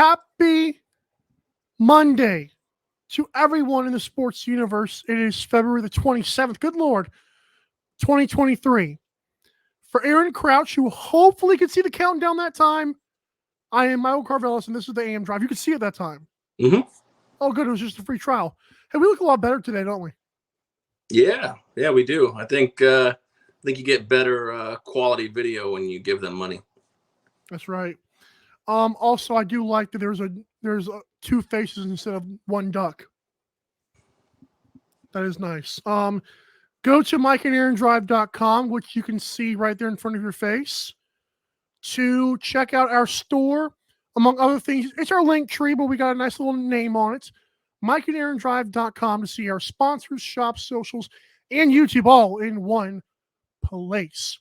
Happy Monday to everyone in the sports universe. It is February the 27th. Good Lord, 2023. For Aaron Crouch, who hopefully could see the countdown that time, I am Michael Carvelis, and this is the AM Drive. You could see it that time. Mm-hmm. Oh, good. It was just a free trial. Hey, we look a lot better today, don't we? Yeah, we do. I think you get better quality video when you give them money. That's right. Also, I do like that there's two faces instead of one duck. That is nice. Go to mikeandaarondrive.com, which you can see right there in front of your face, to check out our store. Among other things, it's our link tree, but we got a nice little name on it. mikeandaarondrive.com to see our sponsors, shops, socials, and YouTube all in one place.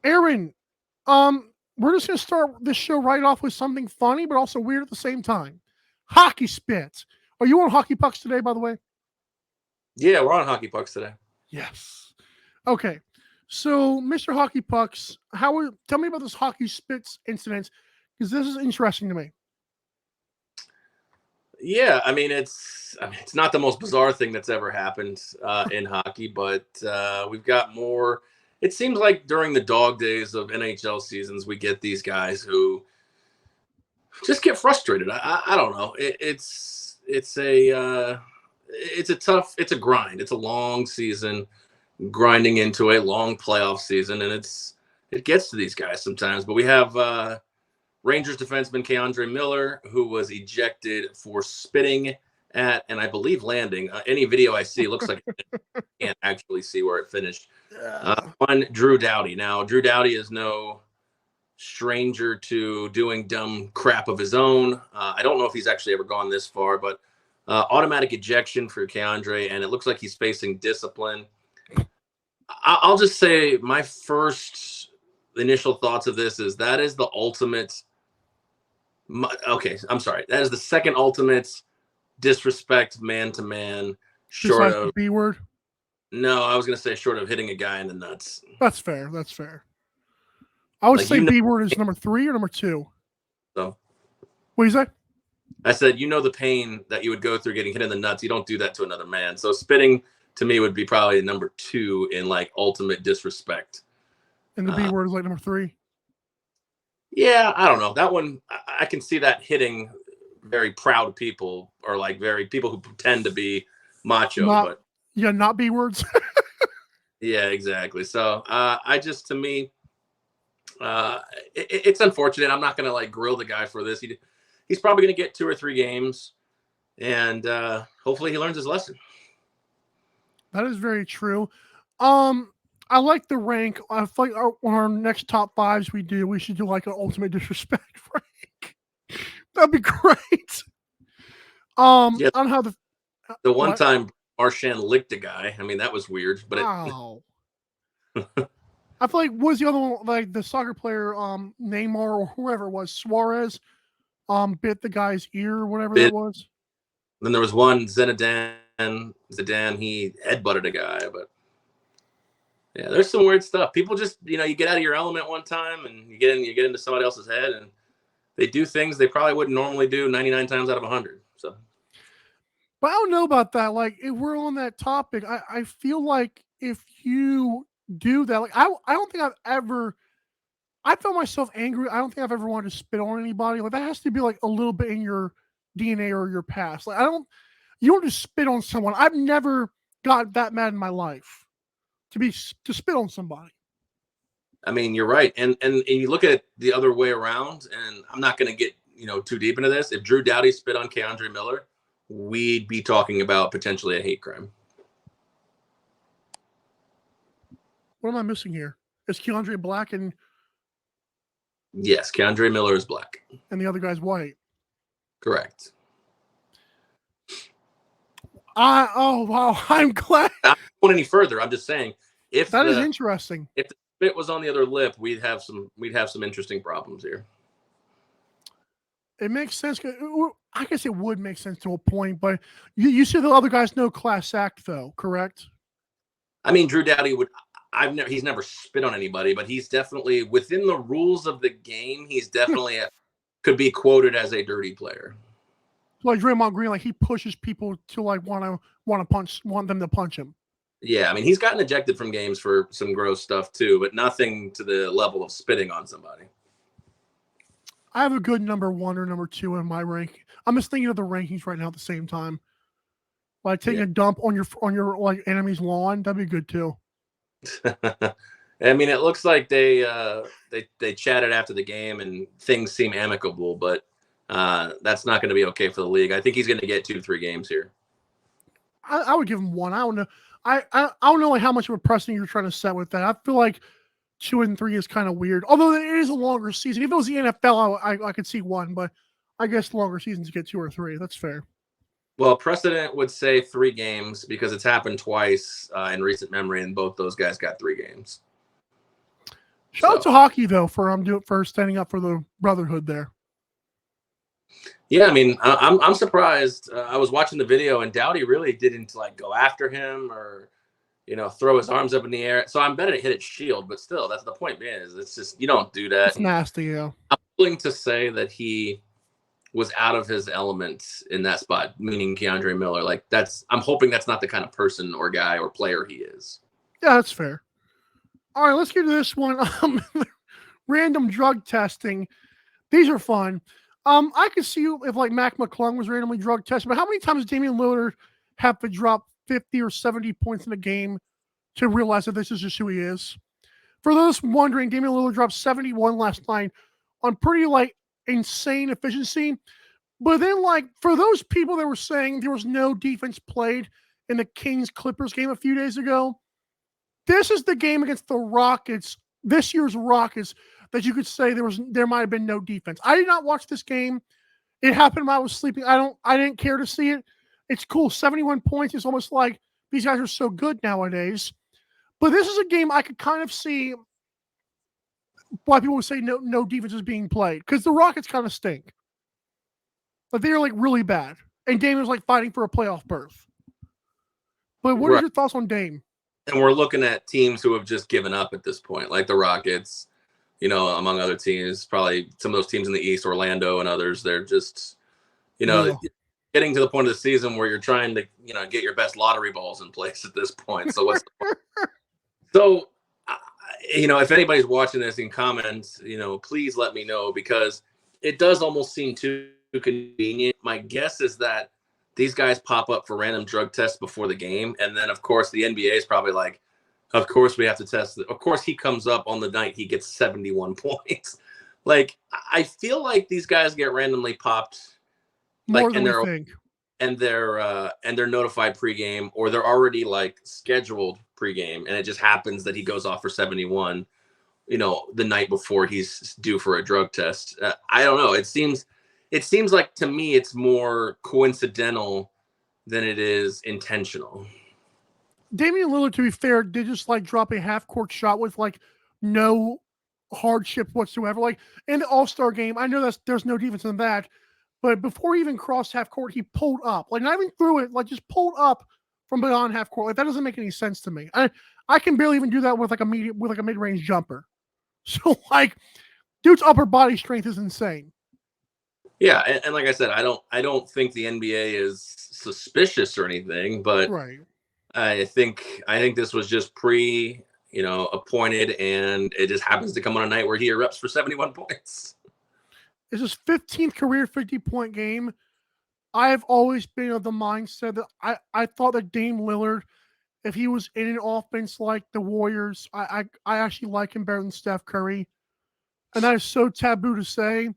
Aaron, we're just going to start this show right off with something funny, but also weird at the same time. Hockey spits. Are you on Hockey Pucks today, by the way? Yeah, we're on Hockey Pucks today. Yes. Okay. So, Mr. Hockey Pucks, tell me about this hockey spits incident, because this is interesting to me. Yeah, it's not the most bizarre thing that's ever happened in hockey, but we've got more. It seems like during the dog days of NHL seasons, we get these guys who just get frustrated. I don't know. It's a grind. It's a long season, grinding into a long playoff season, and it gets to these guys sometimes. But we have Rangers defenseman K'Andre Miller, who was ejected for spitting at, and I believe landing. Any video I see looks like I can't actually see where it finished. On Drew Doughty. Now, Drew Doughty is no stranger to doing dumb crap of his own. I don't know if he's actually ever gone this far, but automatic ejection for K'Andre, and it looks like he's facing discipline. I'll just say my first initial thoughts of this is that is the ultimate. Okay, I'm sorry. That is the second ultimate disrespect man to man. Short of B word. No, I was going to say short of hitting a guy in the nuts. That's fair. I would say B word is number 3 or number 2. So, what do you say? I said, the pain that you would go through getting hit in the nuts. You don't do that to another man. So spitting to me would be probably number 2 in like ultimate disrespect. And the B word is like number 3. Yeah, I don't know. That one, I can see that hitting very proud people or like very people who pretend to be macho, not B words. Yeah, exactly. So to me, it's unfortunate. I'm not going to like grill the guy for this. He's probably going to get 2 or 3 games, and hopefully he learns his lesson. That is very true. I like the rank. I feel like on our next top 5s we should do like an ultimate disrespect rank. That'd be great. I don't know how the one time Marchand licked a guy. That was weird, but wow. I feel like was the other one, like the soccer player Neymar or whoever it was, Suarez, bit the guy's ear or whatever that was. Then there was one Zidane, he headbutted a guy, but yeah, there's some weird stuff. People just, you get out of your element one time and you get into somebody else's head and they do things they probably wouldn't normally do 99 times out of 100. So, but I don't know about that. Like, if we're on that topic, I feel like if you do that, like I don't think I felt myself angry. I don't think I've ever wanted to spit on anybody. Like that has to be like a little bit in your DNA or your past. Like you don't just spit on someone. I've never got that mad in my life to spit on somebody. You're right. And you look at it the other way around, and I'm not going to get, too deep into this. If Drew Doughty spit on K'Andre Miller, we'd be talking about potentially a hate crime. What am I missing here? Is K'Andre black and? Yes, K'Andre Miller is black. And the other guy's white. Correct. Oh wow! I'm glad. I don't want any further. I'm just saying, if that is interesting. If the spit was on the other lip, we'd have some interesting problems here. It makes sense. I guess it would make sense to a point, but you said the other guys no class act, though, correct? Drew Doughty would. He's never spit on anybody, but he's definitely within the rules of the game. He's definitely could be quoted as a dirty player. Like Draymond Green, like he pushes people to like want them to punch him. Yeah, I mean, he's gotten ejected from games for some gross stuff too, but nothing to the level of spitting on somebody. I have a good number 1 or number 2 in my rank. I'm just thinking of the rankings right now at the same time. Like taking a dump on your like enemy's lawn, that'd be good too. I mean, it looks like they chatted after the game and things seem amicable, but that's not going to be okay for the league. I think he's going to get 2-3 games here. I would give him 1. I don't know. I don't know like how much of a precedent you're trying to set with that. I feel like 2 and 3 is kind of weird. Although it is a longer season. If it was the NFL, I could see 1, but I guess longer seasons get 2 or 3. That's fair. Well, precedent would say 3 games because it's happened twice in recent memory, and both those guys got 3 games. Shout out to hockey though for standing up for the brotherhood there. Yeah, I mean, I'm surprised. I was watching the video, and Doughty really didn't like go after him or, throw his arms up in the air. So I'm betting it hit its shield, but still, that's the point. Man, is it's just you don't do that. It's nasty, yeah. I'm willing to say that he was out of his element in that spot, meaning Keandre Miller. Like I'm hoping that's not the kind of person or guy or player he is. Yeah, that's fair. All right, let's get to this one. Random drug testing. These are fun. I could see if like Mac McClung was randomly drug tested, but how many times does Damian Lillard have to drop 50 or 70 points in a game to realize that this is just who he is? For those wondering, Damian Lillard dropped 71 last night on pretty like insane efficiency. But then like for those people that were saying there was no defense played in the Kings-Clippers game a few days ago, this is the game against the Rockets, this year's Rockets, that you could say there might have been no defense. I did not watch this game. It happened when I was sleeping. I didn't care to see it. It's cool. 71 points is almost like these guys are so good nowadays. But this is a game I could kind of see why people would say no defense is being played. Because the Rockets kind of stink. But they're like really bad. And Dame was like fighting for a playoff berth. But what are your thoughts on Dame? And we're looking at teams who have just given up at this point, like the Rockets, among other teams, probably some of those teams in the East, Orlando and others. They're just, getting to the point of the season where you're trying to, get your best lottery balls in place at this point. So so, if anybody's watching this in comments, please let me know because it does almost seem too convenient. My guess is that these guys pop up for random drug tests before the game. And then, of course, the NBA is probably like, of course, we have to test. Of course, he comes up on the night he gets 71 points. Like, I feel like these guys get randomly popped. More than we think. And they're notified pregame or they're already like scheduled pregame. And it just happens that he goes off for 71, the night before he's due for a drug test. I don't know. It seems like to me it's more coincidental than it is intentional. Damian Lillard, to be fair, did just like drop a half-court shot with like no hardship whatsoever. Like in the All-Star game, I know there's no defense in that, but before he even crossed half-court, he pulled up. Like not even threw it, like just pulled up from beyond half-court. Like that doesn't make any sense to me. I can barely even do that with like a mid-range jumper. So like, dude's upper body strength is insane. Yeah, and like I said, I don't think the NBA is suspicious or anything, but right. I think this was just appointed, and it just happens to come on a night where he erupts for 71 points. It's his 15th career 50-point game. I have always been of the mindset that I thought that Dame Lillard, if he was in an offense like the Warriors, I actually like him better than Steph Curry, and that is so taboo to say.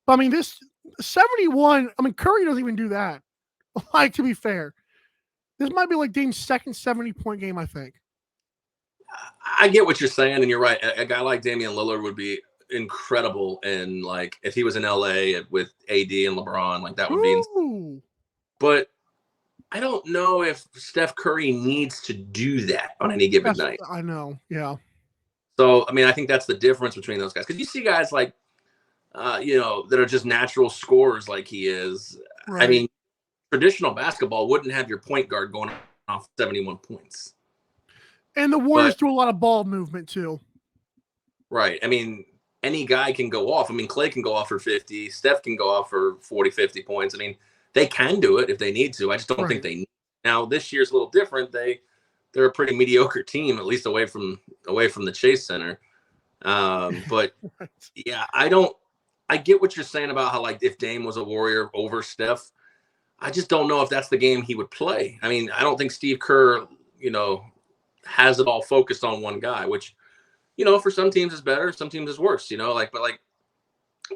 But I mean, this 71, I mean, Curry doesn't even do that. Like, to be fair, this might be like Dame's second 70-point game, I think. I get what you're saying, and you're right. A guy like Damian Lillard would be incredible, and like if he was in LA with AD and LeBron, like that would be insane. But I don't know if Steph Curry needs to do that on any given night. I know, yeah. So, I mean, I think that's the difference between those guys. Because you see guys like, that are just natural scorers like he is. Right. I mean, traditional basketball wouldn't have your point guard going off 71 points. And the Warriors do a lot of ball movement too. Right. I mean, any guy can go off. I mean, Clay can go off for 50. Steph can go off for 40, 50 points. I mean, they can do it if they need to. I just don't think they need. Now, this year's a little different. They're a pretty mediocre team, at least away from the Chase Center. But yeah, I get what you're saying about how, like, if Dame was a Warrior over Steph, I just don't know if that's the game he would play. I mean, I don't think Steve Kerr, has it all focused on one guy, which, for some teams is better, some teams is worse, but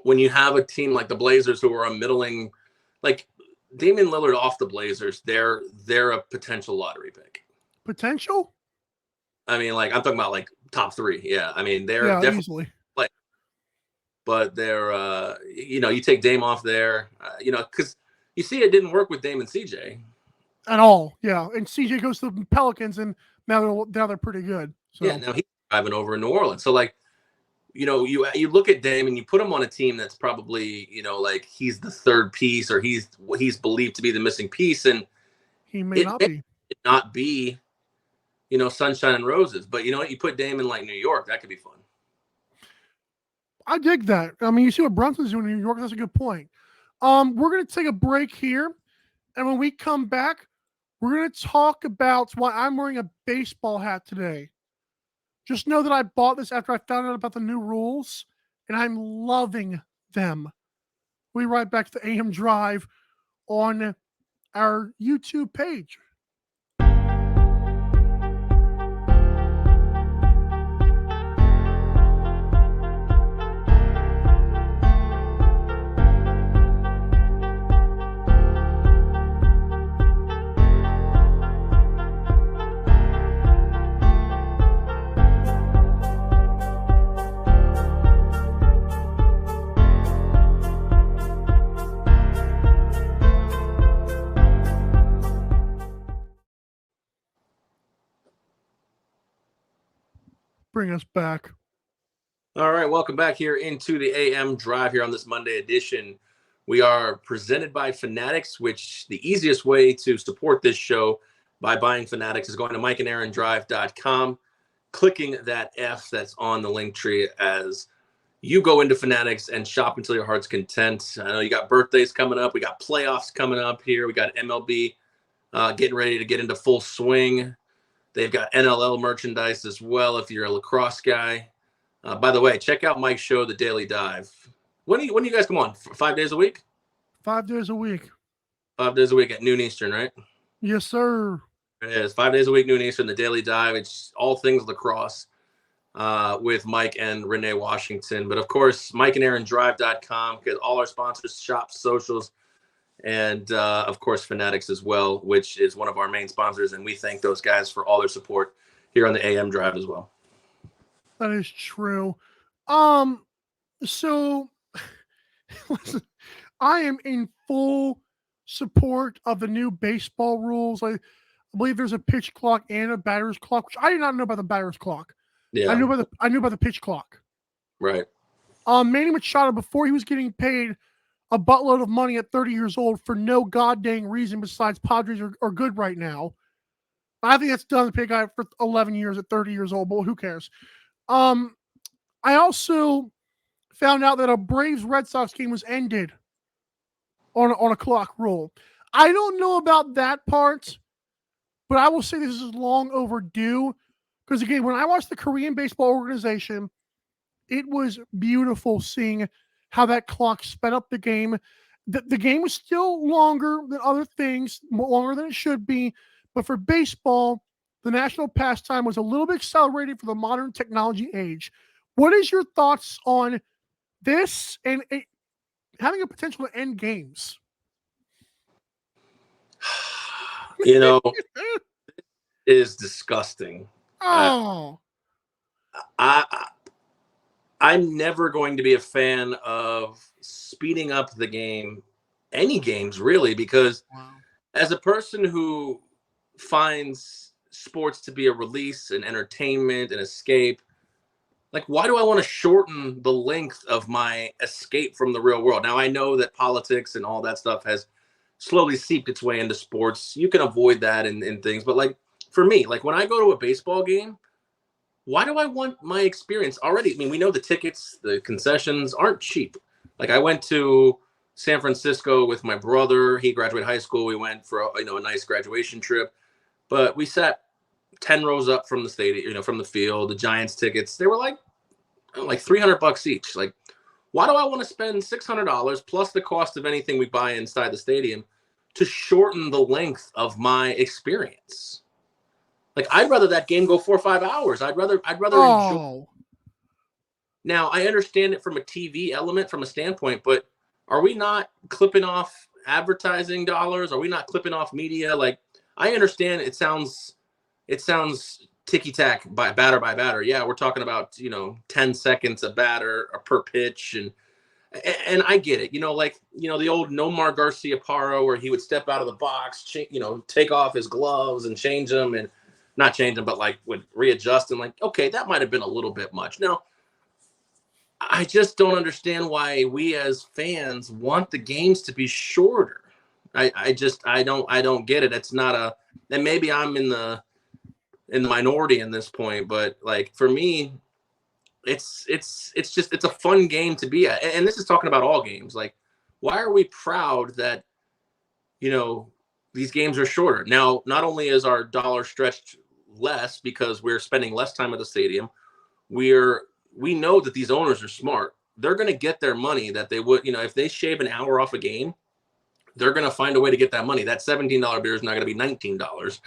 when you have a team like the Blazers who are a middling, like Damian Lillard off the Blazers, they're a potential lottery pick. Potential? I mean, like, I'm talking about like top 3. Yeah. I mean, they're definitely easily. But they're, you take Dame off there, because you see it didn't work with Dame and CJ. At all, yeah. And CJ goes to the Pelicans, and now they're pretty good. So. Yeah, now he's driving over in New Orleans. So, like, you look at Dame and you put him on a team that's probably, like he's the third piece or he's believed to be the missing piece. And he may not be, sunshine and roses. But you know what? You put Dame in like New York, that could be fun. I dig that. I mean, you see what Brunson's doing in New York. That's a good point. We're going to take a break here. And when we come back, we're going to talk about why I'm wearing a baseball hat today. Just know that I bought this after I found out about the new rules, and I'm loving them. We'll be right back to the AM Drive on our YouTube page. Bring us back. All right, welcome back here into the AM Drive here on this Monday edition. We are presented by Fanatics, which the easiest way to support this show by buying Fanatics is going to mikeandaarondrive.com, clicking that F that's on the link tree as you go into Fanatics and shop until your heart's content. I know you got birthdays coming up. We got playoffs coming up here. We got MLB getting ready to get into full swing. They've got NLL merchandise as well if you're a lacrosse guy. By the way, check out Mike's show, The Daily Dive. When do you guys come on? 5 days a week? 5 days a week. 5 days a week at noon Eastern, right? Yes, sir. It is 5 days a week, noon Eastern, The Daily Dive. It's all things lacrosse with Mike and Renee Washington. But, of course, mikeandaarondrive.com, because all our sponsors, shops, socials, and, of course, Fanatics as well, which is one of our main sponsors. And we thank those guys for all their support here on the AM Drive as well. That is true. So, listen, I am in full support of the new baseball rules. I believe there's a pitch clock and a batter's clock, which I did not know about the batter's clock. Yeah. I knew about the pitch clock. Right. Manny Machado, before he was getting paid a buttload of money at 30 years old for no goddamn reason besides Padres are good right now. I think that's done to pay a guy for 11 years at 30 years old, but who cares? I also found out that a Braves-Red Sox game was ended on a clock rule. I don't know about that part, but I will say this is long overdue because, again, when I watched the Korean Baseball Organization, it was beautiful seeing how that clock sped up the game. The game was still longer than other things, longer than it should be. But for baseball, the national pastime was a little bit accelerated for the modern technology age. What is your thoughts on this and having a potential to end games? Is disgusting. Oh. I'm never going to be a fan of speeding up the game, any games really, because as a person who finds sports to be a release and entertainment and escape, like, why do I want to shorten the length of my escape from the real world? Now, I know that politics and all that stuff has slowly seeped its way into sports. You can avoid that in things. But, like, for me, like, when I go to a baseball game, why do I want my experience already? I mean, we know the tickets, the concessions aren't cheap. Like I went to San Francisco with my brother. He graduated high school. We went for a nice graduation trip, but we sat 10 rows up from the stadium, from the field. The Giants tickets, they were like $300 each. Like, why do I want to spend $600 plus the cost of anything we buy inside the stadium to shorten the length of my experience? Like, I'd rather that game go 4 or 5 hours. I'd rather enjoy. Now, I understand it from a TV element, from a standpoint, but are we not clipping off advertising dollars? Are we not clipping off media? Like, I understand it sounds ticky-tack by batter. Yeah, we're talking about, 10 seconds a batter per pitch, and I get it. The old Nomar Garciaparra where he would step out of the box, take off his gloves and change them, and not change them, but like would readjust and okay, that might have been a little bit much. Now, I just don't understand why we as fans want the games to be shorter. I don't get it. It's not and maybe I'm in the minority in this point, but like for me, it's a fun game to be at. And this is talking about all games. Like, why are we proud that, these games are shorter? Now, not only is our dollar stretched less because we're spending less time at the stadium, we know that these owners are smart. They're going to get their money that they would, if they shave an hour off a game, they're going to find a way to get that money. That $17 beer is not going to be $19.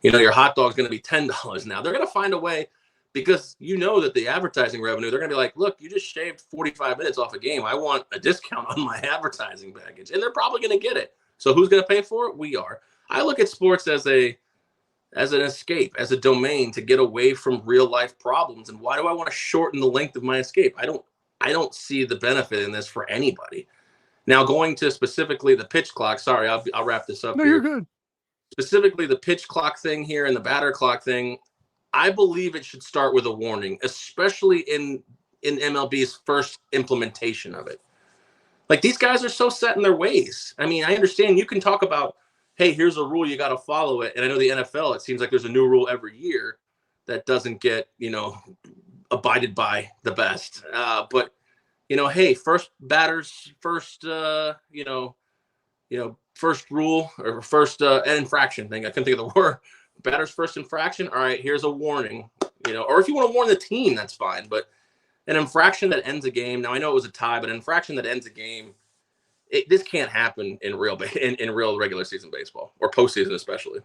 Your hot dog's going to be $10 now. They're going to find a way because that the advertising revenue, they're going to be like, look, you just shaved 45 minutes off a game. I want a discount on my advertising package. And they're probably going to get it. So who's going to pay for it? We are. I look at sports as an escape, as a domain to get away from real life problems. And why do I want to shorten the length of my escape? I don't see the benefit in this for anybody. Now, going to specifically the pitch clock. Sorry, I'll wrap this up. No, here. You're good. Specifically the pitch clock thing here and the batter clock thing. I believe it should start with a warning, especially in MLB's first implementation of it. Like, these guys are so set in their ways. I mean, I understand you can talk about, hey, here's a rule, you got to follow it. And I know the NFL, it seems like there's a new rule every year that doesn't get, abided by the best. But, hey, first batters, first rule or first infraction thing. I couldn't think of the word. Batters first infraction. All right, here's a warning, or if you want to warn the team, that's fine. But an infraction that ends a game. Now, I know it was a tie, but an infraction that ends a game, this can't happen in real regular season baseball or postseason especially.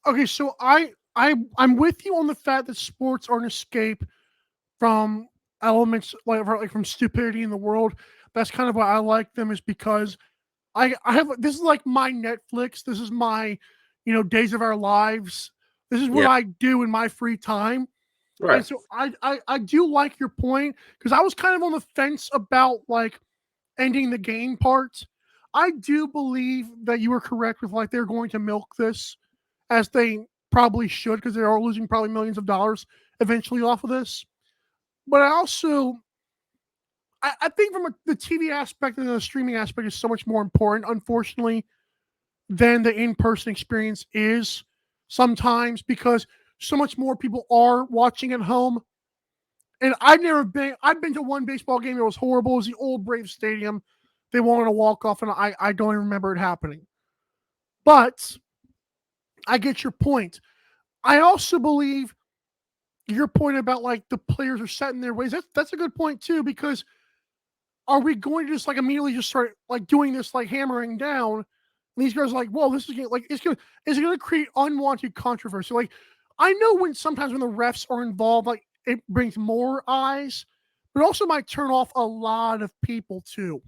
Okay, so I'm with you on the fact that sports are an escape from elements like from stupidity in the world. That's kind of why I like them, is because I have, this is like my Netflix. This is my, days of our lives. This is what I do in my free time. Right. And so I do like your point, because I was kind of on the fence about like ending the game part. I do believe that you were correct with they're going to milk this, as they probably should, because they are losing probably millions of dollars eventually off of this. But I think from the TV aspect and the streaming aspect is so much more important, unfortunately, than the in-person experience is sometimes, because so much more people are watching at home. And I've been to one baseball game that was horrible. It was the old Braves Stadium. They wanted to walk off, and I don't even remember it happening. But I get your point. I also believe your point about the players are set in their ways. That's a good point too, because are we going to just immediately just start doing this hammering down? And these guys are well, this is is it going to create unwanted controversy? I know sometimes when the refs are involved, it brings more eyes, but also might turn off a lot of people too.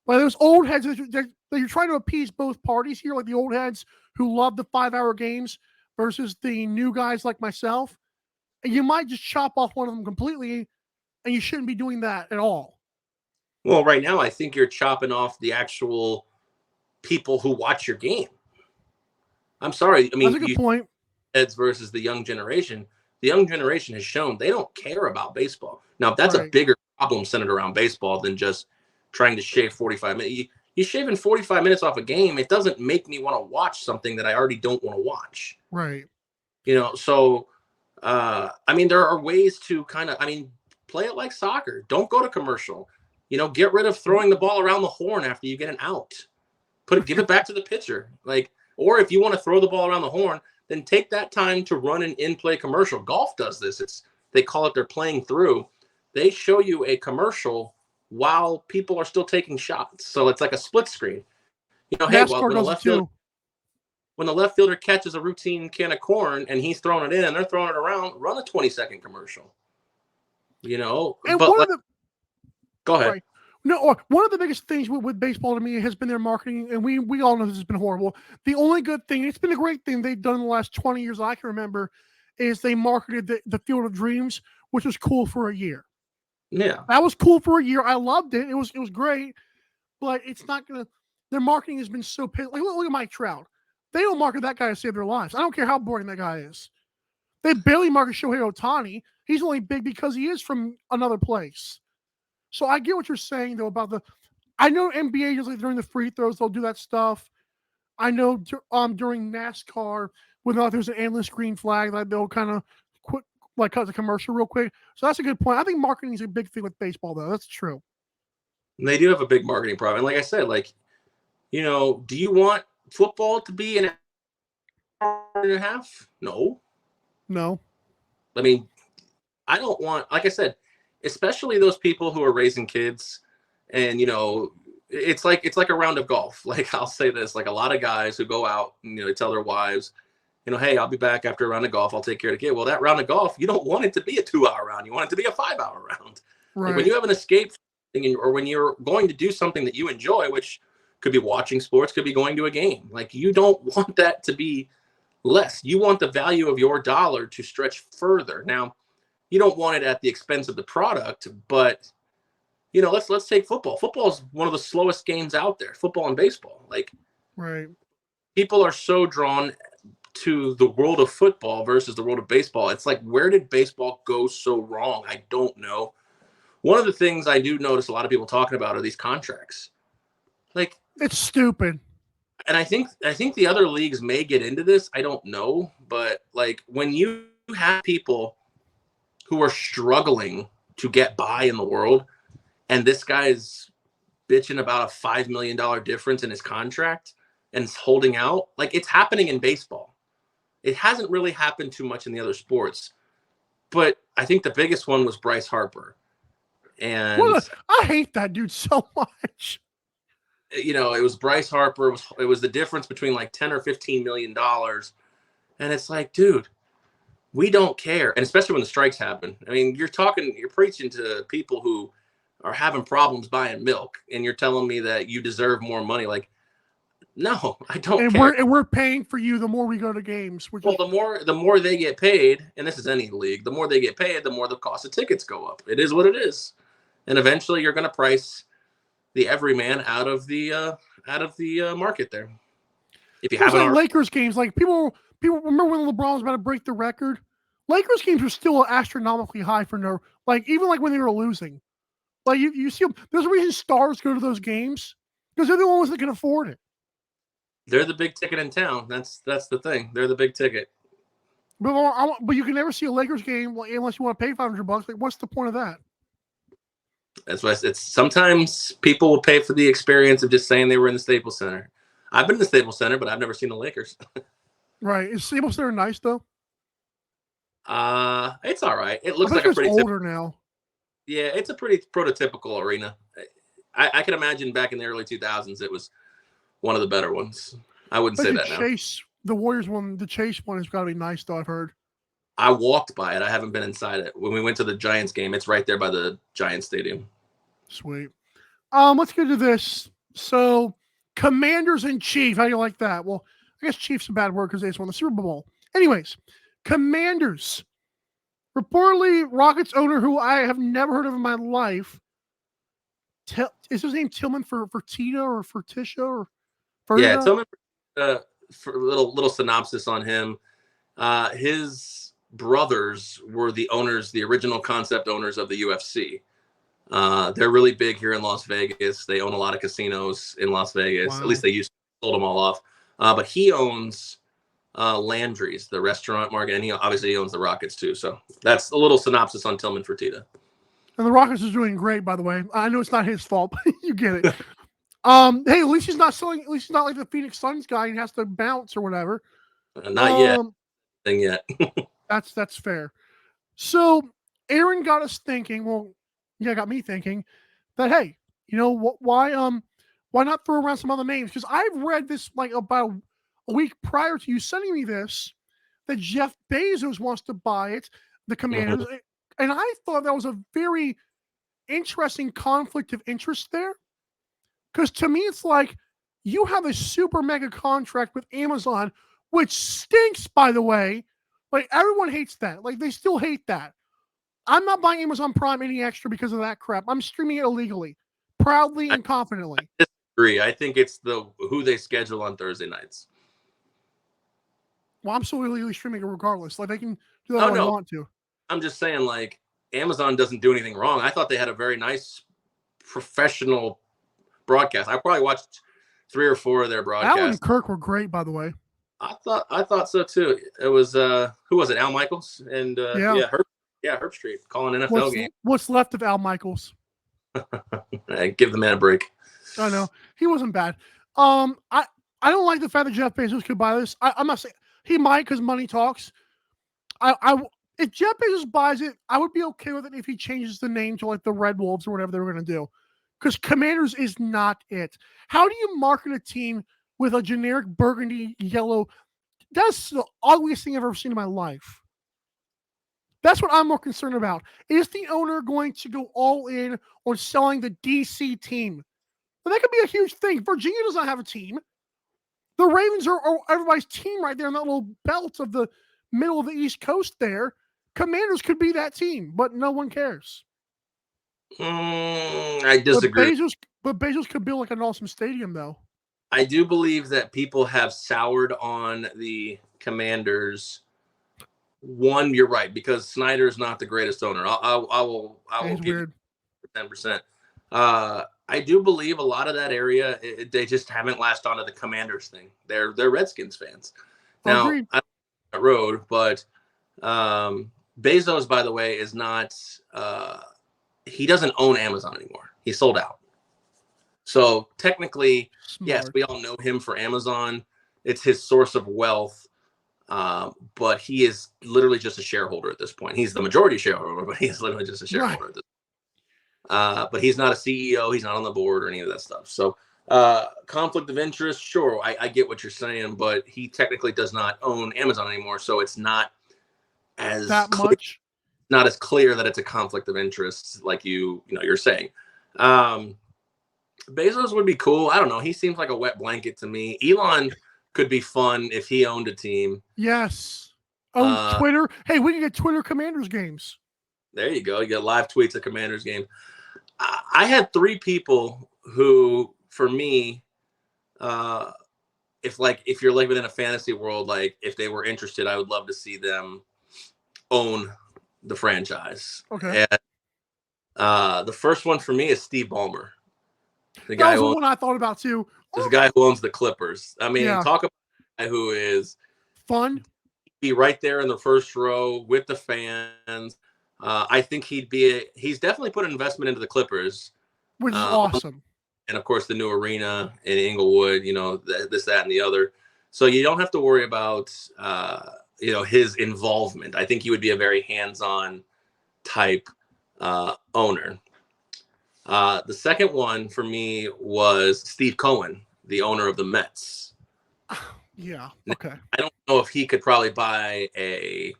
Those old heads that you're trying to appease both parties here, like the old heads who love the 5-hour games versus the new guys like myself. And you might just chop off one of them completely, and you shouldn't be doing that at all. Well, right now, I think you're chopping off the actual people who watch your game. I'm sorry. I mean, that's a good point. Heads versus the young generation. The young generation has shown they don't care about baseball. Now, that's a bigger problem centered around baseball than just trying to shave 45 minutes. You shaving 45 minutes off a game, it doesn't make me want to watch something that I already don't want to watch. Right. So I mean, there are ways to kind of, I mean, play it like soccer. Don't go to commercial. Get rid of throwing the ball around the horn after you get an out. Give it back to the pitcher. Or if you want to throw the ball around the horn, then take that time to run an in-play commercial. Golf does this. They call it they're playing through. They show you a commercial while people are still taking shots. So it's like a split screen. Hey, well, when the left fielder catches a routine can of corn and he's throwing it in and they're throwing it around, run a 20-second commercial. And go ahead. Right. No, one of the biggest things with baseball to me has been their marketing, and we all know this has been horrible. The only good thing, it's been a great thing they've done in the last 20 years I can remember, is they marketed the Field of Dreams, which was cool for a year. Yeah. That was cool for a year. I loved it. It was great, but it's not going to – their marketing has been so – look at Mike Trout. They don't market that guy to save their lives. I don't care how boring that guy is. They barely market Shohei Ohtani. He's only big because he is from another place. So I get what you're saying, though, about I know NBA, just like during the free throws, they'll do that stuff. I know during NASCAR, when there's an endless green flag, that they'll kind of cut the commercial real quick. So that's a good point. I think marketing is a big thing with baseball, though. That's true. And they do have a big marketing problem. And like I said, do you want football to be an hour and a half? No. I mean, I don't want, like I said, especially those people who are raising kids, and it's like a round of golf. I'll say this, a lot of guys who go out and they tell their wives, hey, I'll be back after a round of golf, I'll take care of the kid. Well, that round of golf, you don't want it to be a 2-hour round, you want it to be a 5-hour round. Right. When you have an escape thing, or when you're going to do something that you enjoy, which could be watching sports, could be going to a game, you don't want that to be less. You want the value of your dollar to stretch further. Now, you don't want it at the expense of the product, but let's take football. Football is one of the slowest games out there. Football and baseball, right. People are so drawn to the world of football versus the world of baseball. It's where did baseball go so wrong? I don't know. One of the things I do notice a lot of people talking about are these contracts. It's stupid. And I think the other leagues may get into this. I don't know, but when you have people who are struggling to get by in the world, and this guy's bitching about a $5 million difference in his contract and is holding out, it's happening in baseball. It hasn't really happened too much in the other sports, but I think the biggest one was Bryce Harper. And I hate that dude so much. It was Bryce Harper. It was the difference between $10 or $15 million. And it's dude, we don't care. And especially when the strikes happen. I mean, you're preaching to people who are having problems buying milk, and you're telling me that you deserve more money. No, I don't care. And we're paying for you the more we go to games. The more they get paid, and this is any league, the more they get paid, the more the cost of tickets go up. It is what it is. And eventually you're going to price the everyman out of the market there. If you have Lakers games, people remember when LeBron was about to break the record. Lakers games were still astronomically high for even when they were losing. You see, there's a reason stars go to those games because they're the ones that can afford it. They're the big ticket in town. That's the thing. They're the big ticket. But you can never see a Lakers game unless you want to pay $500. What's the point of that? That's why it's sometimes people will pay for the experience of just saying they were in the Staples Center. I've been in the Staples Center, but I've never seen the Lakers. Right. Is Staples Center nice though? It's all right. It looks like a pretty older now. Yeah, it's a pretty prototypical arena. I can imagine back in the early 2000s, it was one of the better ones. I wouldn't say that now. The Warriors one, the Chase one has got to be nice though, I've heard. I walked by it. I haven't been inside it. When we went to the Giants game, it's right there by the Giants Stadium. Sweet. Let's get to this. So, Commanders and Chiefs. How do you like that? Well, I guess Chiefs is a bad word because they just won the Super Bowl. Anyways, Commanders. Reportedly, Rockets owner, who I have never heard of in my life, is his name Tillman Fertitta or Fertitta or Fertitta? Yeah, Tillman. For a little synopsis on him. His brothers were the original concept owners of the UFC. They're really big here in Las Vegas. They own a lot of casinos in Las Vegas. Wow. At least they sold them all off. But he owns Landry's, the restaurant market, and he obviously owns the Rockets too. So that's a little synopsis on Tillman Fertitta. And the Rockets is doing great, by the way. I know it's not his fault, but you get it. Hey, at least he's not selling. At least he's not like the Phoenix Suns guy and has to bounce or whatever. Not yet. Thing yet. That's fair. So Aaron got us thinking. Well, yeah, got me thinking that hey, you know why not throw around some other names? Because I've read this like about a week prior to you sending me this that Jeff Bezos wants to buy it, the Commanders, and I thought that was a very interesting conflict of interest there. Because to me, it's like you have a super mega contract with Amazon, which stinks, by the way. Like, everyone hates that. Like, they still hate that. I'm not buying Amazon Prime any extra because of that crap. I'm streaming it illegally, proudly and confidently. I disagree. I think it's who they schedule on Thursday nights. Well, I'm still illegally streaming it regardless. Like, they can do that if they want to. I'm just saying, like, Amazon doesn't do anything wrong. I thought they had a very nice professional broadcast. I probably watched 3 or 4 of their broadcasts. Alan and Kirk were great, by the way. I thought so too. It was who was it? Al Michaels and Herb Street calling NFL games. What's left of Al Michaels? Give the man a break. I know he wasn't bad. I don't like the fact that Jeff Bezos could buy this. I'm not saying he might because money talks. If Jeff Bezos buys it, I would be okay with it if he changes the name to like the Red Wolves or whatever they were going to do. Because Commanders is not it. How do you market a team with a generic burgundy yellow? That's the ugliest thing I've ever seen in my life. That's what I'm more concerned about. Is the owner going to go all in on selling the DC team? But that could be a huge thing. Virginia does not have a team. The Ravens are everybody's team right there in that little belt of the middle of the East Coast there. Commanders could be that team, but no one cares. I disagree. But Bezos could build like an awesome stadium, though. I do believe that people have soured on the Commanders. One, you're right, because Snyder's not the greatest owner. I will give you 10%. I do believe a lot of that area, they just haven't latched onto the Commanders thing. They're Redskins fans. Now, I don't know that road, but Bezos, by the way, is not he doesn't own Amazon anymore. He sold out. So technically, yes, we all know him for Amazon. It's his source of wealth. But he is literally just a shareholder at this point. He's the majority shareholder, but he's literally just a shareholder at this point. But he's not a CEO. He's not on the board or any of that stuff. So conflict of interest, sure, I get what you're saying, but he technically does not own Amazon anymore. So it's not as much. Not as clear that it's a conflict of interest like you're saying. Bezos would be cool. I don't know. He seems like a wet blanket to me. Elon could be fun if he owned a team. Yes. Oh, Twitter. Hey, we can get Twitter Commanders games. There you go. You get live tweets of Commanders games. I had 3 people who, for me, if you're living in a fantasy world, like if they were interested, I would love to see them own the franchise. Okay. And, the first one for me is Steve Ballmer. The guy that was the one I thought about too. This guy who owns the Clippers. I mean, talk about a guy who is fun. Be right there in the first row with the fans. I think he's definitely put an investment into the Clippers, which is awesome. And of course, the new arena in Inglewood. This, that, and the other. So you don't have to worry about his involvement. I think he would be a very hands-on type owner. The second one for me was Steve Cohen, the owner of the Mets. Yeah. Okay. I don't know if he could probably buy a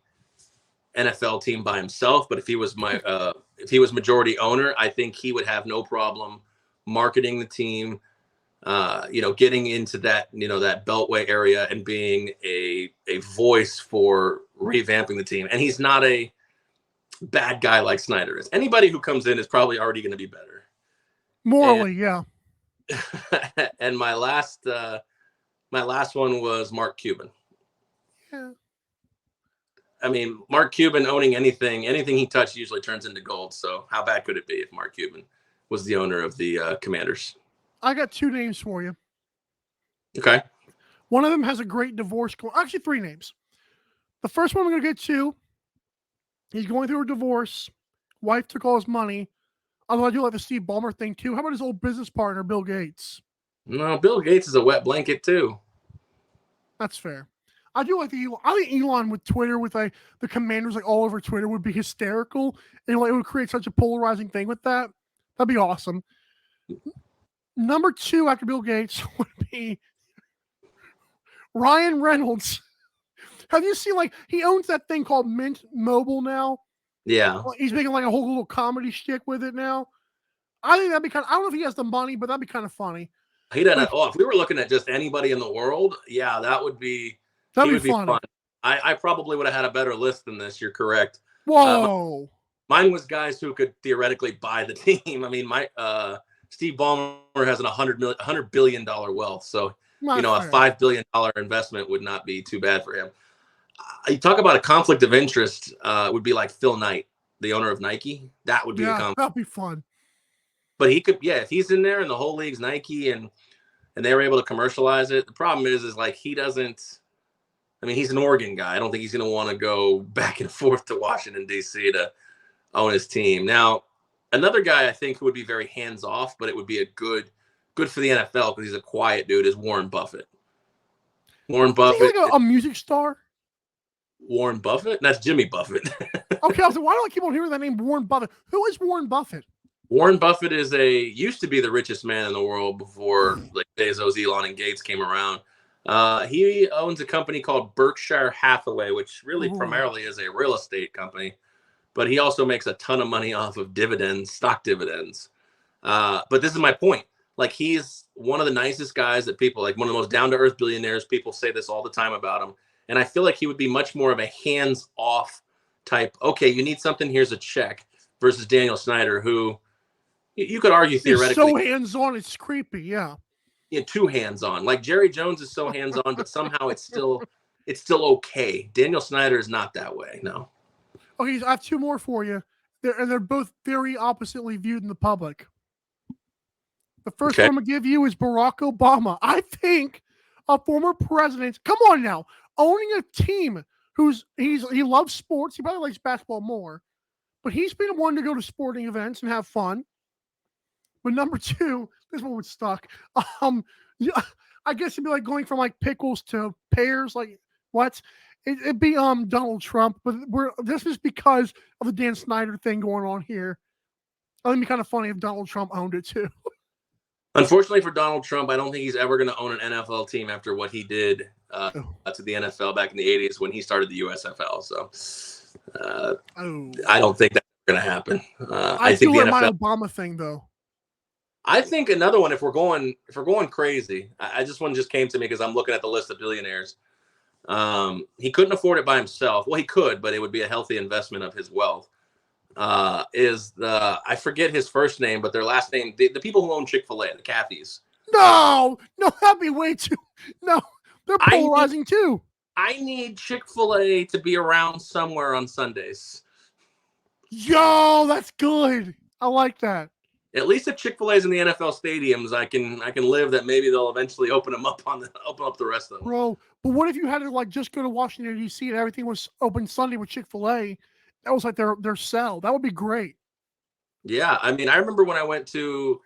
NFL team by himself, but if he was majority owner, I think he would have no problem marketing the team, getting into that, that Beltway area and being a voice for revamping the team. And he's not a bad guy like Snyder is. Anybody who comes in is probably already going to be better. Morally, yeah. And my last one was Mark Cuban. Yeah. I mean, Mark Cuban owning anything he touched usually turns into gold. So how bad could it be if Mark Cuban was the owner of the Commanders? I got 2 names for you. Okay. One of them has a great divorce. Actually, 3 names. The first one I'm going to get to, he's going through a divorce. Wife took all his money. Although I do like the Steve Ballmer thing too. How about his old business partner, Bill Gates? No, Bill Gates is a wet blanket too. That's fair. I do like I think Elon with Twitter, with like the commanders like all over Twitter, would be hysterical, and like it would create such a polarizing thing with that. That'd be awesome. Number 2 after Bill Gates would be Ryan Reynolds. Have you seen, like, he owns that thing called Mint Mobile now? Yeah. He's making like a whole little comedy shtick with it now. I think that'd be I don't know if he has the money, but that'd be kind of funny. He doesn't. If we were looking at just anybody in the world, yeah, that would be. That'd be fun. I probably would have had a better list than this. You're correct. Whoa. Mine was guys who could theoretically buy the team. I mean, Steve Ballmer has an $100 billion wealth, so a $5 billion investment would not be too bad for him. You talk about a conflict of interest. Would be like Phil Knight, the owner of Nike. That would be a conflict. That'd be fun. But he could, if he's in there and the whole league's Nike and they were able to commercialize it. The problem is like he doesn't. I mean, he's an Oregon guy. I don't think he's going to want to go back and forth to Washington, D.C. to own his team. Now, another guy I think who would be very hands-off, but it would be a good for the NFL because he's a quiet dude, is Warren Buffett. Warren Buffett. Is he like a music star? Warren Buffett? That's Jimmy Buffett. Okay, I was like, why do I keep on hearing that name, Warren Buffett? Who is Warren Buffett? Warren Buffett used to be the richest man in the world before like Bezos, Elon, and Gates came around. He owns a company called Berkshire Hathaway, which really primarily is a real estate company, but he also makes a ton of money off of dividends, stock dividends. But this is my point. Like, he's one of the nicest guys that people, like one of the most down-to-earth billionaires. People say this all the time about him. And I feel like he would be much more of a hands-off type. Okay, you need something, here's a check, versus Daniel Snyder, who you could argue theoretically. He's so hands-on, it's creepy, yeah. Yeah, too hands-on. Like Jerry Jones is so hands-on, but somehow it's still okay. Daniel Snyder is not that way. No. Okay, I have 2 more for you. They're both very oppositely viewed in the public. The first one I'm gonna give you is Barack Obama. I think a former president, come on now, owning a team he loves sports. He probably likes basketball more, but he's been one to go to sporting events and have fun. But number 2, this one would suck. I guess it'd be like going from like pickles to pears. Like what? It'd be Donald Trump. But this is because of the Dan Snyder thing going on here. I think it'd be kind of funny if Donald Trump owned it too. Unfortunately for Donald Trump, I don't think he's ever going to own an NFL team after what he did to the NFL back in the 80s when he started the USFL. So I don't think that's going to happen. I think the NFL, my Obama thing though. I think another one, if we're going crazy, this one just came to me because I'm looking at the list of billionaires. He couldn't afford it by himself. Well, he could, but it would be a healthy investment of his wealth. I forget his first name, but their last name, the people who own Chick-fil-A, the Cathys. No, that'd be way too. No, they're polarizing too. I need Chick-fil-A to be around somewhere on Sundays. Yo, that's good. I like that. At least if Chick-fil-A is in the NFL stadiums, I can live that maybe they'll eventually open up the rest of them. Bro, but what if you had to like just go to Washington D.C. and everything was open Sunday with Chick-fil-A? That was like their sell. That would be great. Yeah, I mean, I remember when I went to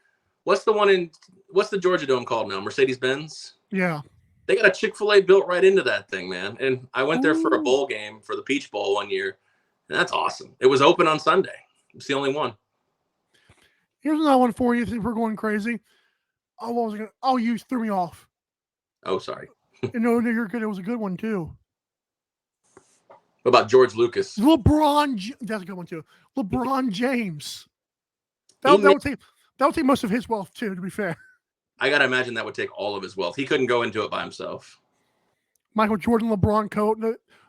what's the Georgia Dome called now? Mercedes-Benz? Yeah. They got a Chick-fil-A built right into that thing, man. And I went there for a bowl game for the Peach Bowl one year. And that's awesome. It was open on Sunday. It's the only one. Here's another one for you. Since we're going crazy. You threw me off. Oh, sorry. No, you're good. It was a good one too. What about George Lucas? That's a good one too. LeBron James. That would take most of his wealth too, to be fair. I gotta imagine that would take all of his wealth. He couldn't go into it by himself. Michael Jordan, LeBron coat.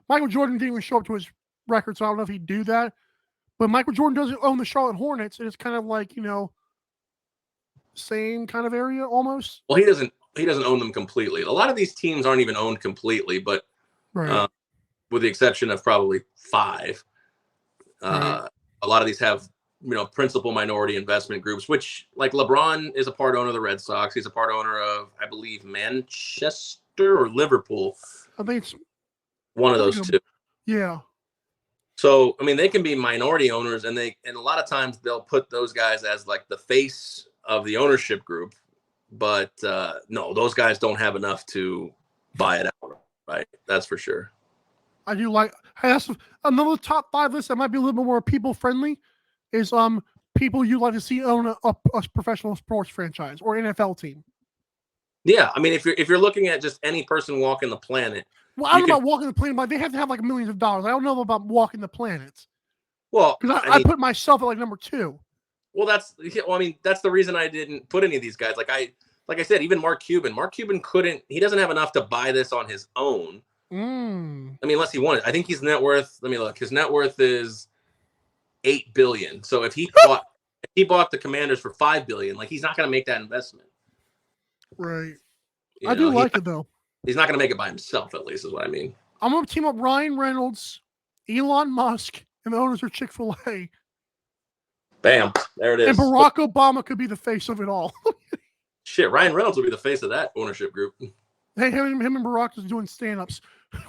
Michael Jordan didn't even show up to his record, so I don't know if he'd do that. But Michael Jordan doesn't own the Charlotte Hornets, and it's kind of like, same kind of area almost. Well, he doesn't own them completely. A lot of these teams aren't even owned completely, but right. With the exception of probably 5. Right. A lot of these have, principal minority investment groups, which, like, LeBron is a part owner of the Red Sox. He's a part owner of, I believe, Manchester or Liverpool. I think it's one of those two. Yeah. So, I mean, they can be minority owners, and a lot of times they'll put those guys as like the face of the ownership group. But no, those guys don't have enough to buy it out, right? That's for sure. I do like. Hey, that's another top 5 list that might be a little bit more people friendly. Is people you like to see own a professional sports franchise or NFL team. Yeah, I mean, if you're looking at just any person walking the planet. Well, I don't know about walking the planet, but they have to have like millions of dollars. I don't know about walking the planet. Well, because I put myself at like number 2. Well, that's the reason I didn't put any of these guys. Like I said, even Mark Cuban. Mark Cuban couldn't. He doesn't have enough to buy this on his own. I mean, unless he wanted. I think his net worth. Let me look. His net worth is $8 billion. So if he bought the Commanders for $5 billion, like he's not going to make that investment. Right. I do like it though. He's not going to make it by himself, at least, is what I mean. I'm going to team up Ryan Reynolds, Elon Musk, and the owners of Chick-fil-A. Bam. There it is. And Barack Obama could be the face of it all. Shit, Ryan Reynolds will be the face of that ownership group. Hey, him and Barack is doing stand-ups.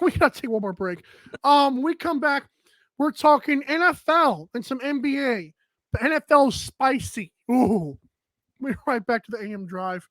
We got to take one more break. We come back, we're talking NFL and some NBA. The NFL is spicy. Ooh. We're right back to the AM Drive.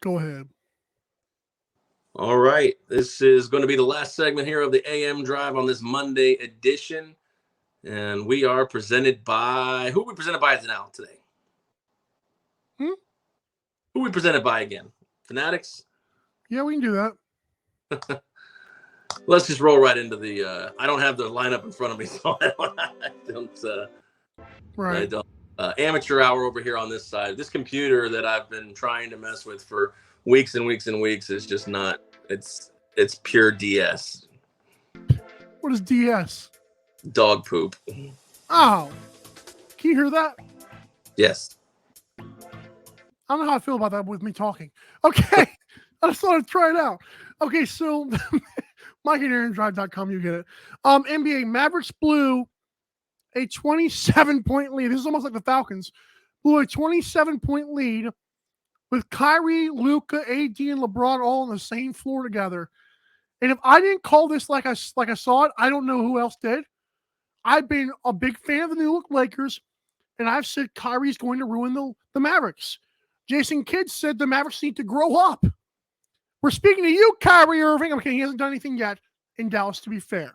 Go ahead. All right. This is going to be the last segment here of the AM Drive on this Monday edition. And we are presented by... Who are we presented by now today? Who are we presented by again? Fanatics? Yeah, we can do that. Let's just roll right into the... I don't have the lineup in front of me, so I don't... Amateur hour over here on this side. This computer that I've been trying to mess with for weeks and weeks and weeks is just not. It's pure DS. What is DS? Dog poop. Oh, can you hear that? Yes. I don't know how I feel about that with me talking. Okay, I just thought I'd try it out. Okay, so MikeandAaronDrive.com, you get it. NBA Mavericks blew a 27-point lead. This is almost like the Falcons. Blew a 27-point lead with Kyrie, Luka, AD, and LeBron all on the same floor together. And if I didn't call this like I saw it, I don't know who else did. I've been a big fan of the New York Lakers, and I've said Kyrie's going to ruin the Mavericks. Jason Kidd said the Mavericks need to grow up. We're speaking to you, Kyrie Irving. Okay, he hasn't done anything yet in Dallas, to be fair.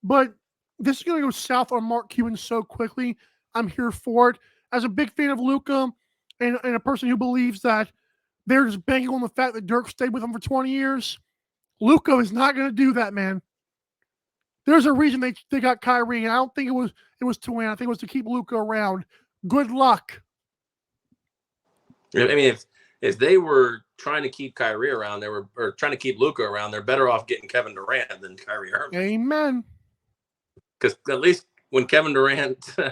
But this is going to go south on Mark Cuban so quickly. I'm here for it. As a big fan of Luka and a person who believes that they're just banking on the fact that Dirk stayed with him for 20 years, Luka is not going to do that, man. There's a reason they got Kyrie, and I don't think it was to win. I think it was to keep Luka around. Good luck. I mean, if they were trying to keep Kyrie around, or trying to keep Luka around, they're better off getting Kevin Durant than Kyrie Irving. Amen. Because at least when Kevin Durant, he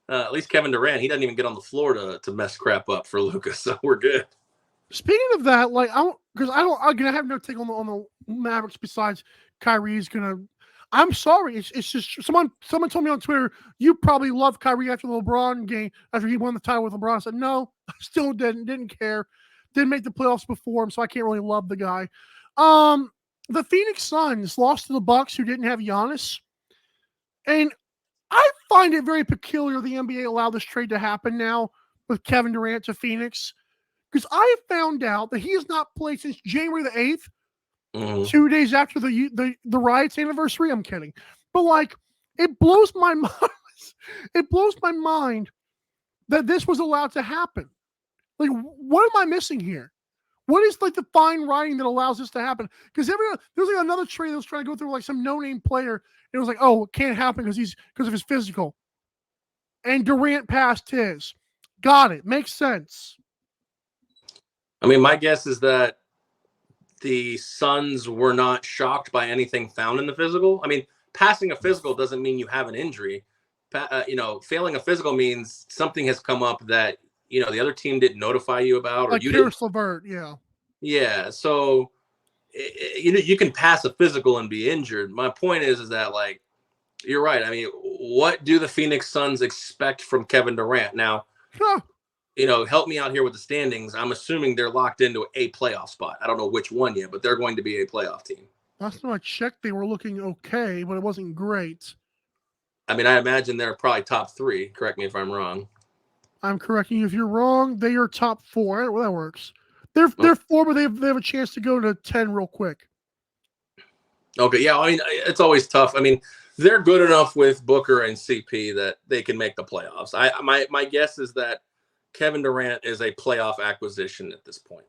doesn't even get on the floor to mess crap up for Luka, so we're good. Speaking of that, like I have no take on the Mavericks besides Kyrie's gonna. I'm sorry, it's just someone told me on Twitter, you probably loved Kyrie after the LeBron game after he won the title with LeBron. I said no, I still didn't care, didn't make the playoffs before him, so I can't really love the guy. The Phoenix Suns lost to the Bucks, who didn't have Giannis. And I find it very peculiar the NBA allowed this trade to happen now with Kevin Durant to Phoenix, because I have found out that he has not played since January the 8th, 2 days after the riots anniversary. I'm kidding. But like, it blows my mind. It blows my mind that this was allowed to happen. Like, what am I missing here? What is like the fine writing that allows this to happen? Because there's like another trade that was trying to go through like some no-name player. It was like, oh, it can't happen because of his physical. And Durant passed his. Got it. Makes sense. I mean, my guess is that the Suns were not shocked by anything found in the physical. I mean, passing a physical doesn't mean you have an injury. Failing a physical means something has come up that, the other team didn't notify you about, or like you Karis LeVert, yeah. Yeah. So, you can pass a physical and be injured. My point is that, like, you're right. I mean, what do the Phoenix Suns expect from Kevin Durant? Now, Huh. help me out here with the standings. I'm assuming they're locked into a playoff spot. I don't know which one yet, but they're going to be a playoff team. Last time I checked, they were looking okay, but it wasn't great. I mean, I imagine they're probably top 3. Correct me if I'm wrong. I'm correcting you if you're wrong. They are top 4. Well, that works. They're 4, but they have a chance to go to 10 real quick. Okay, yeah. I mean, it's always tough. I mean, they're good enough with Booker and CP that they can make the playoffs. My guess is that Kevin Durant is a playoff acquisition at this point.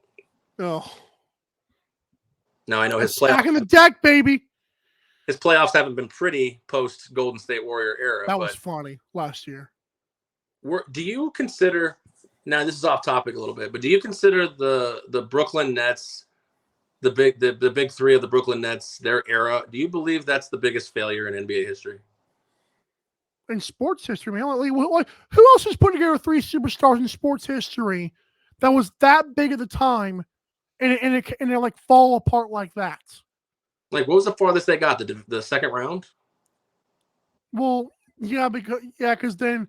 Oh. Now, I know his playoffs back in the deck, baby. His playoffs haven't been pretty post Golden State Warrior era. That was funny last year. Do you consider, now this is off topic a little bit, but do you consider the Brooklyn Nets, the big 3 of the Brooklyn Nets, their era, do you believe that's the biggest failure in NBA history? In sports history, man. Who else has put together 3 superstars in sports history that was that big at the time and it like fall apart like that? Like, what was the farthest they got? The second round? Well, yeah, because then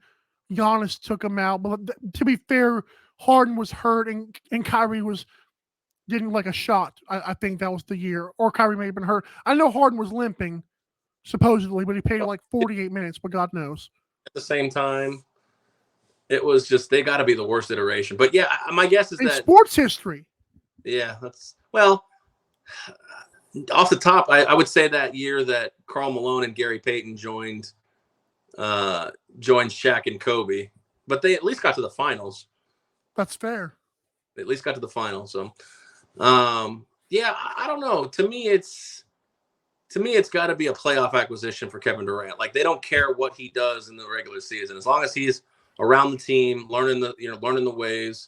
Giannis took him out. But to be fair, Harden was hurt and Kyrie was getting like a shot. I think that was the year. Or Kyrie may have been hurt. I know Harden was limping, supposedly, but he played like 48 minutes, but God knows. At the same time, it was just, they got to be the worst iteration. But yeah, my guess is in that sports history. Yeah, off the top, I would say that year that Karl Malone and Gary Payton joined Shaq and Kobe, but they at least got to the finals. That's fair. They at least got to the finals. So, yeah, I don't know. To me, it's got to be a playoff acquisition for Kevin Durant. Like, they don't care what he does in the regular season, as long as he's around the team, learning the ways.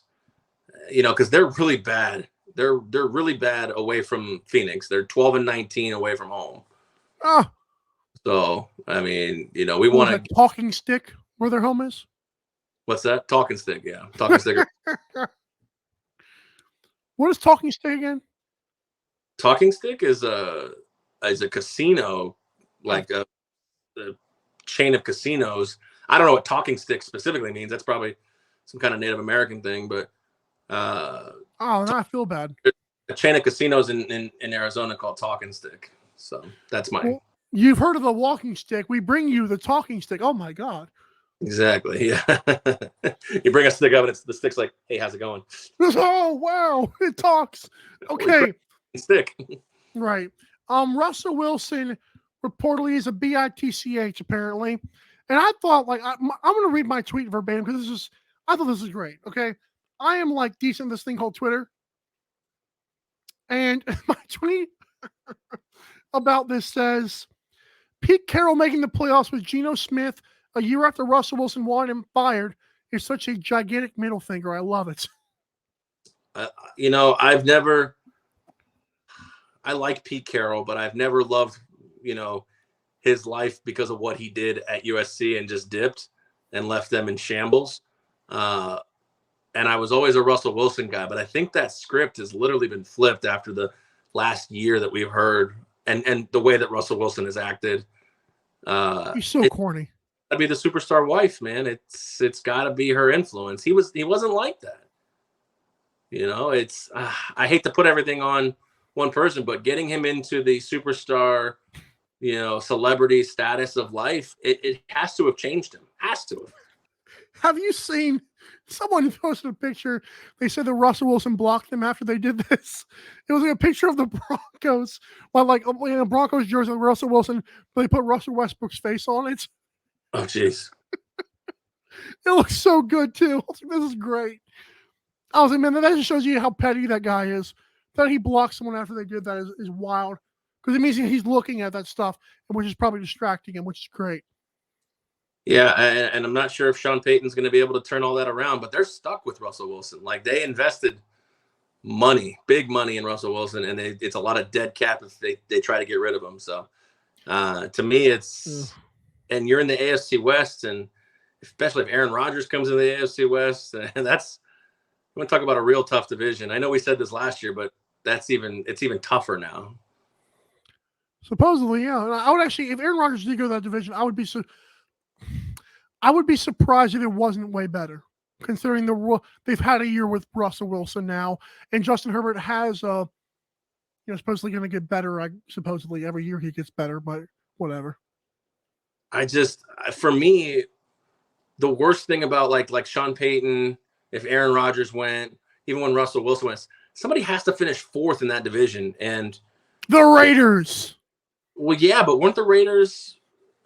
Because they're really bad. They're really bad away from Phoenix. They're 12-19 away from home. Oh. So, I mean, we want to talking stick where their home is. What's that? Talking stick, yeah. Talking stick. What is talking stick again? Talking stick is a casino, like a chain of casinos. I don't know what talking stick specifically means. That's probably some kind of Native American thing, but now I feel bad. A chain of casinos in Arizona called Talking Stick. So that's my. Well, you've heard of the walking stick. We bring you the talking stick. Oh my God. Exactly. Yeah. You bring a stick up and the stick's like, "Hey, how's it going?" Oh wow, it talks. Okay. Stick. Right. Russell Wilson reportedly is a bitch apparently, and I thought I'm going to read my tweet verbatim because I thought this is great. Okay. I am like decent at this thing called Twitter. And my tweet about this says, Pete Carroll making the playoffs with Geno Smith a year after Russell Wilson wanted him fired is such a gigantic middle finger. I love it. I like Pete Carroll, but I've never loved, his life because of what he did at USC and just dipped and left them in shambles. And I was always a Russell Wilson guy, but I think that script has literally been flipped after the last year that we've heard and the way that Russell Wilson has acted. He's so corny. Gotta be the superstar wife, man. It's gotta be her influence. He wasn't like that. I hate to put everything on one person, but getting him into the superstar, celebrity status of life, it has to have changed him. Has to have. Have you seen someone posted a picture? They said that Russell Wilson blocked them after they did this. It was like a picture of the Broncos, in a Broncos jersey with Russell Wilson, but they put Russell Westbrook's face on it. Oh, jeez. It looks so good too. I was like, this is great. I was like, man, that just shows you how petty that guy is. That he blocked someone after they did that is wild. Because it means he's looking at that stuff, which is probably distracting him, which is great. Yeah, and I'm not sure if Sean Payton's going to be able to turn all that around, but they're stuck with Russell Wilson. Like, they invested big money in Russell Wilson, and it's a lot of dead cap if they try to get rid of him. So to me, it's and you're in the AFC West, and especially if Aaron Rodgers comes in the AFC West, and that's I'm going to talk about a real tough division. I know we said this last year, but it's even tougher now. Supposedly, yeah. And I would actually, if Aaron Rodgers did go to that division, I would be surprised if it wasn't way better, considering they've had a year with Russell Wilson now, and Justin Herbert has supposedly going to get better. Supposedly every year he gets better, but whatever. For me, the worst thing about like Sean Payton, if Aaron Rodgers went, even when Russell Wilson went, somebody has to finish fourth in that division. And the Raiders. Well, yeah, but weren't the Raiders?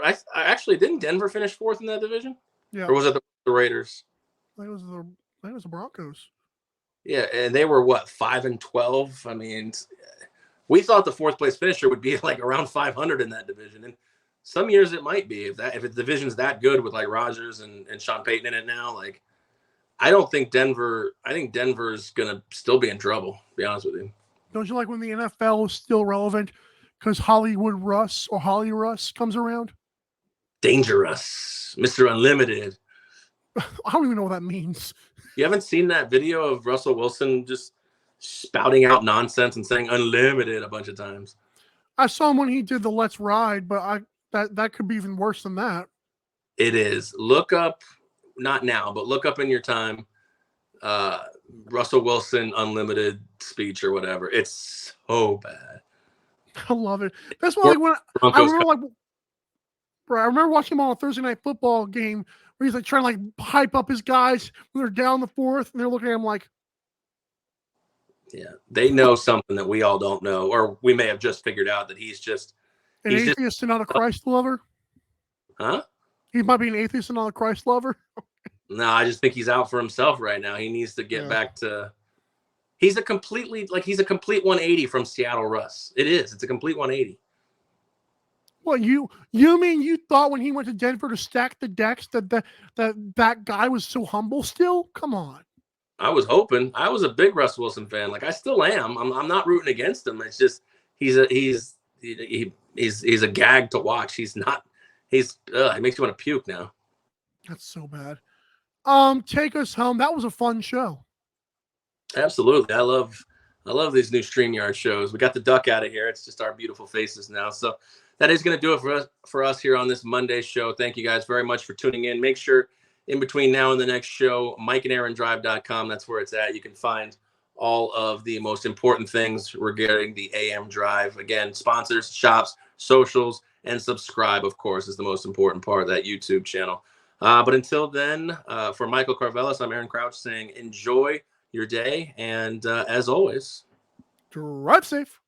I actually didn't Denver finish fourth in that division? Yeah. Or was it the Raiders? I think it was the Broncos. Yeah, and they were what, 5-12? I mean, we thought the fourth place finisher would be like around 500 in that division, and some years it might be if the division's that good with like Rodgers and Sean Payton in it now. Like, I think Denver's gonna still be in trouble. To be honest with you. Don't you like when the NFL is still relevant because Hollywood Russ or Holly Russ comes around? Dangerous, Mr. Unlimited. I don't even know what that means. You haven't seen that video of Russell Wilson just spouting out nonsense and saying unlimited a bunch of times? I saw him when he did the Let's Ride, but that could be even worse than that. It is. Look up, not now, but look up in your time, Russell Wilson unlimited speech or whatever. It's so bad. I love it. That's why I remember watching him on a Thursday Night Football game where he's like trying to like hype up his guys when they're down the fourth, and they're looking at him like, yeah, they know something that we all don't know, or we may have just figured out that he's an atheist and not a Christ lover. Huh? He might be an atheist and not a Christ lover. No, I just think he's out for himself right now. He needs to get back to. He's a complete 180 from Seattle Russ. It's a complete 180. Well, you mean you thought when he went to Denver to stack the decks that guy was so humble still? Come on. I was hoping. I was a big Russell Wilson fan. Like, I still am. I'm not rooting against him. It's just he's a gag to watch. He makes you want to puke now. That's so bad. Take us home. That was a fun show. Absolutely. I love these new StreamYard shows. We got the duck out of here. It's just our beautiful faces now. So that is going to do it for us here on this Monday show. Thank you guys very much for tuning in. Make sure in between now and the next show, MikeandAaronDrive.com. That's where it's at. You can find all of the most important things regarding the AM Drive. Again, sponsors, shops, socials, and subscribe, of course, is the most important part of that YouTube channel. But until then, for Michael Carvelis, I'm Aaron Crouch saying enjoy your day. And as always, drive safe.